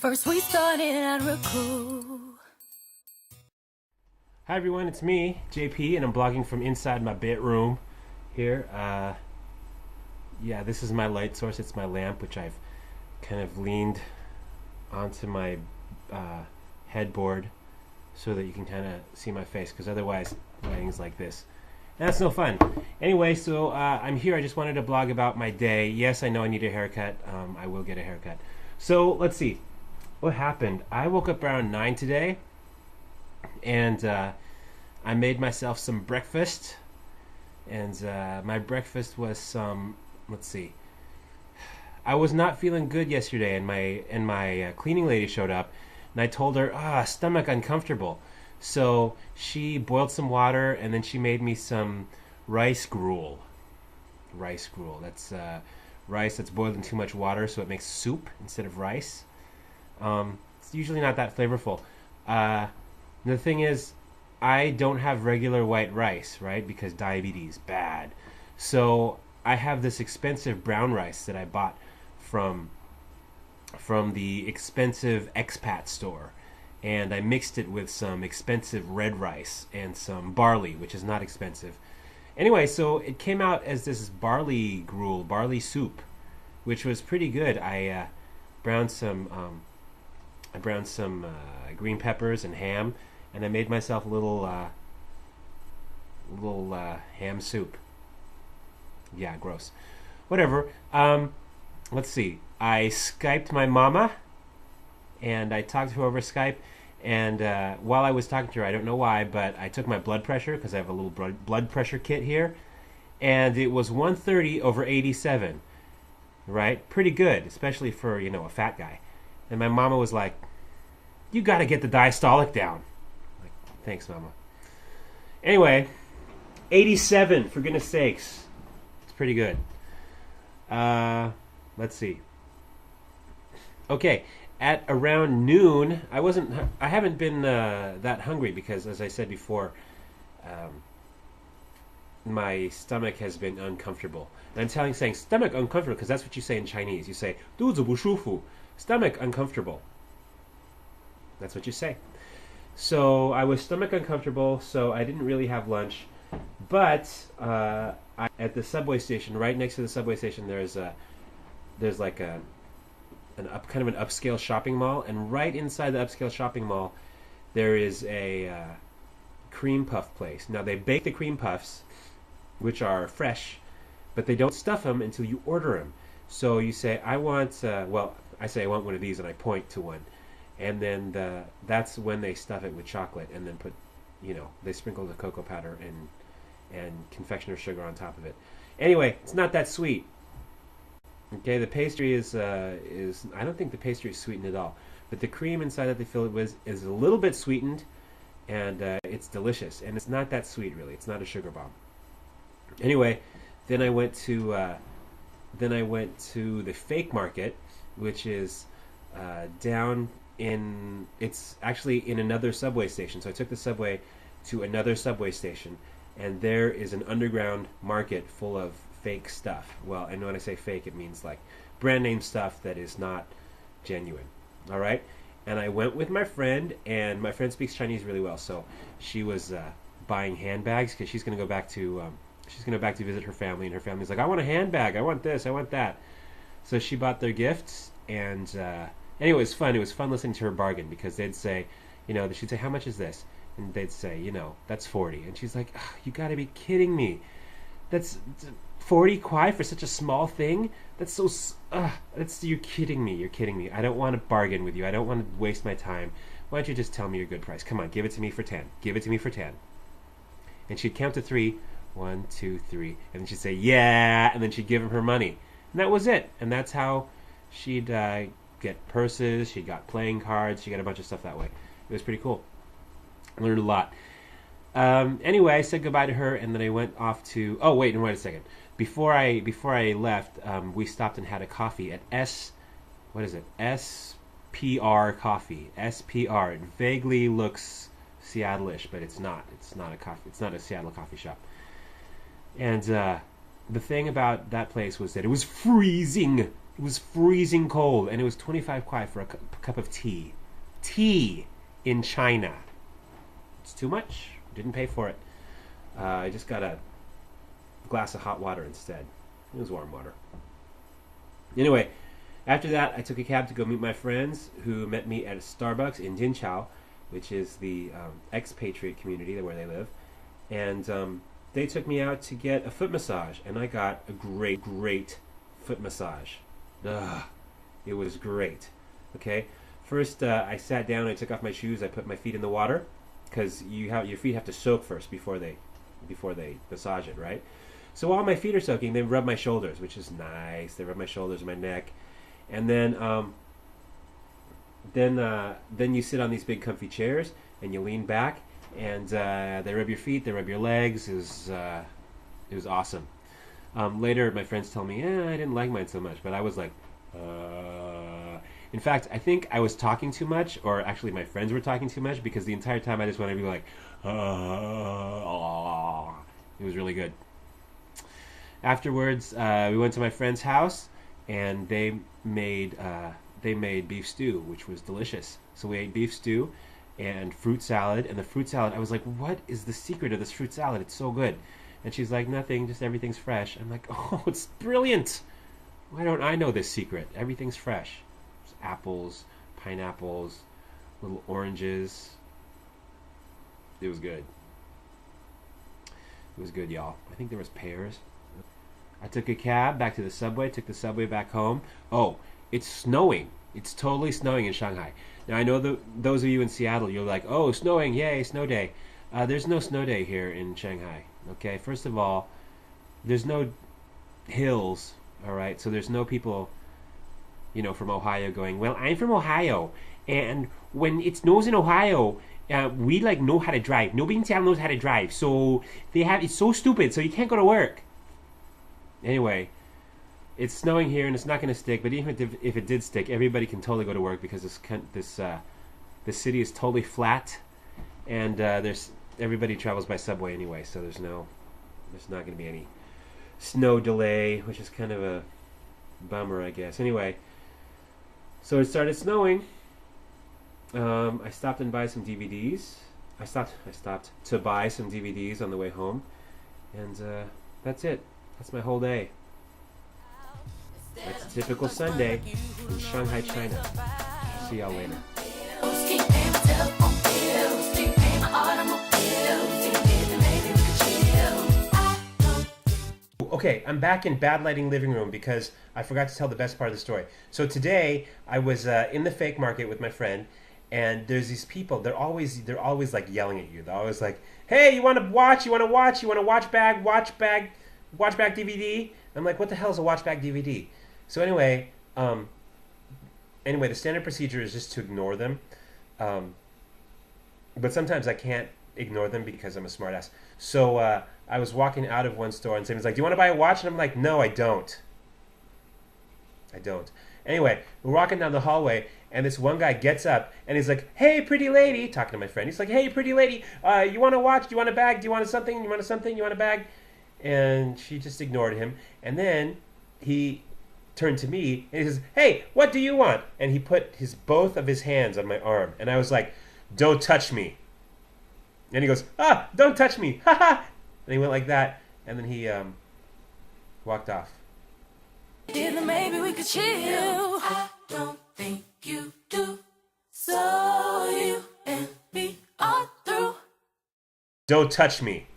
First we started at Roku. Hi everyone, it's me, JP, and I'm blogging from inside my bedroom here. Yeah, this is my light source. It's my lamp, which I've kind of leaned onto my headboard so that you can kind of see my face, because otherwise lighting's like this. And that's no fun. Anyway, so I'm here. I just wanted to blog about my day. Yes, I know I need a haircut. I will get a haircut. So let's see. What happened? I woke up around 9 today, and I made myself some breakfast. And my breakfast was some, let's see. I was not feeling good yesterday, and my cleaning lady showed up, and I told her, stomach uncomfortable. So she boiled some water, and then she made me some rice gruel. Rice gruel. That's rice that's boiled in too much water, so it makes soup instead of rice. It's usually not that flavorful. The thing is, I don't have regular white rice, right? Because diabetes, bad. So I have this expensive brown rice that I bought from the expensive expat store. And I mixed it with some expensive red rice and some barley, which is not expensive. Anyway, so it came out as this barley gruel, barley soup, which was pretty good. I browned some green peppers and ham, and I made myself a little ham soup. Yeah, gross. Whatever. Let's see. I Skyped my mama, and I talked to her over Skype. And while I was talking to her, I don't know why, but I took my blood pressure, because I have a little blood pressure kit here, and it was 130 over 87. Right? Pretty good, especially for, a fat guy. And my mama was like, "You got to get the diastolic down." Like, thanks, mama. Anyway, 87, for goodness sakes. It's pretty good. Let's see. Okay, at around noon, I haven't been that hungry because, as I said before, my stomach has been uncomfortable. And I'm saying stomach uncomfortable because that's what you say in Chinese. You say 肚子不舒服, stomach uncomfortable. That's what you say. So I was stomach uncomfortable, so I didn't really have lunch. But at the subway station, right next to the subway station, there's like kind of an upscale shopping mall, and right inside the upscale shopping mall, there is a cream puff place. Now they bake the cream puffs, which are fresh, but they don't stuff them until you order them. So you say, I say I want one of these, and I point to one. And then that's when they stuff it with chocolate, and then put, they sprinkle the cocoa powder and confectioner's sugar on top of it. Anyway, it's not that sweet. Okay, the pastry is I don't think the pastry is sweetened at all, but the cream inside that they fill it with is a little bit sweetened, and it's delicious. And it's not that sweet, really. It's not a sugar bomb. Anyway, then I went to the fake market, which is down in, it's actually in another subway station. So I took the subway to another subway station, and there is an underground market full of fake stuff. Well, and when I say fake, it means like brand name stuff that is not genuine. All right? And I went with my friend, and my friend speaks Chinese really well, so she was buying handbags because she's going to go back to visit her family, and her family's like, "I want a handbag. I want this. I want that." So she bought their gifts, and anyway, it was fun. It was fun listening to her bargain, because they'd say, she'd say, "How much is this?" And they'd say, "That's 40." And she's like, "You got to be kidding me. That's 40 kwai for such a small thing? That's so, you're kidding me. You're kidding me. I don't want to bargain with you. I don't want to waste my time. Why don't you just tell me your good price? Come on, give it to me for 10. Give it to me for 10. And she'd count to 3. 1, 2, 3. And then she'd say, "Yeah." And then she'd give him her money. And that was it. And that's how she'd get purses. She got playing cards. She got a bunch of stuff that way. It was pretty cool. I learned a lot. Anyway, I said goodbye to her, and then I went off to... Oh, wait a second. Before I left, we stopped and had a coffee at SPR Coffee. SPR. It vaguely looks Seattle-ish, but it's not. It's not a coffee. It's not a Seattle coffee shop. And the thing about that place was that it was freezing It was freezing cold, and it was 25 kwai for a cup of tea. Tea in China. It's too much. Didn't pay for it. I just got a glass of hot water instead. It was warm water. Anyway, after that, I took a cab to go meet my friends who met me at a Starbucks in Jinqiao, which is the expatriate community where they live. And they took me out to get a foot massage, and I got a great, great foot massage. Ugh, it was great. Okay, first I sat down, I took off my shoes, I put my feet in the water, because your feet have to soak first before they massage it, right? So while my feet are soaking, they rub my shoulders, which is nice. They rub my shoulders, my neck, and then you sit on these big comfy chairs and you lean back, and they rub your feet, they rub your legs. It was awesome. Later, my friends tell me, I didn't like mine so much, but I was like, In fact, I think I was talking too much, or actually my friends were talking too much, because the entire time I just wanted to be like, It was really good. Afterwards, we went to my friend's house, and they made beef stew, which was delicious. So we ate beef stew and fruit salad. And the fruit salad, I was like, what is the secret of this fruit salad? It's so good. And she's like, nothing, just everything's fresh. I'm like, oh, it's brilliant. Why don't I know this secret? Everything's fresh. There's apples, pineapples, little oranges. It was good. It was good, y'all. I think there was pears. I took a cab back to the subway, took the subway back home. Oh, it's snowing. It's totally snowing in Shanghai. Now, I know those of you in Seattle, you're like, oh, snowing, yay, snow day. There's no snow day here in Shanghai, okay? First of all, there's no hills, all right? So there's no people, from Ohio going, well, I'm from Ohio, and when it snows in Ohio, we, know how to drive. Nobody in Seattle knows how to drive, so it's so stupid, so you can't go to work. Anyway, it's snowing here, and it's not going to stick. But even if it did stick, everybody can totally go to work, because this city is totally flat, and everybody travels by subway anyway. So there's not going to be any snow delay, which is kind of a bummer, I guess. Anyway, so it started snowing. I stopped and buy some DVDs. I stopped to buy some DVDs on the way home, and that's it. That's my whole day. That's a typical Sunday in Shanghai, China. See y'all later. Okay, I'm back in Bad Lighting Living Room because I forgot to tell the best part of the story. So today I was in the fake market with my friend, and there's these people. They're always like yelling at you. They're always like, "Hey, you want to watch? You want to watch? You want to watch back DVD?" I'm like, "What the hell is a watch back DVD?" So anyway, the standard procedure is just to ignore them. But sometimes I can't ignore them because I'm a smartass. So I was walking out of one store, and someone's like, "Do you want to buy a watch?" And I'm like, "No, I don't. I don't." Anyway, we're walking down the hallway, and this one guy gets up, and he's like, "Hey, pretty lady," talking to my friend. He's like, "Hey, pretty lady, you want a watch? Do you want a bag? Do you want something? You want something? You want a bag?" And she just ignored him. And then he turned to me, and he says, "Hey, what do you want?" And he put both of his hands on my arm. And I was like, "Don't touch me." And he goes, "Don't touch me. Ha ha." And he went like that. And then he walked off. Maybe we could chill. I don't think you do. So you and me are through. Don't touch me.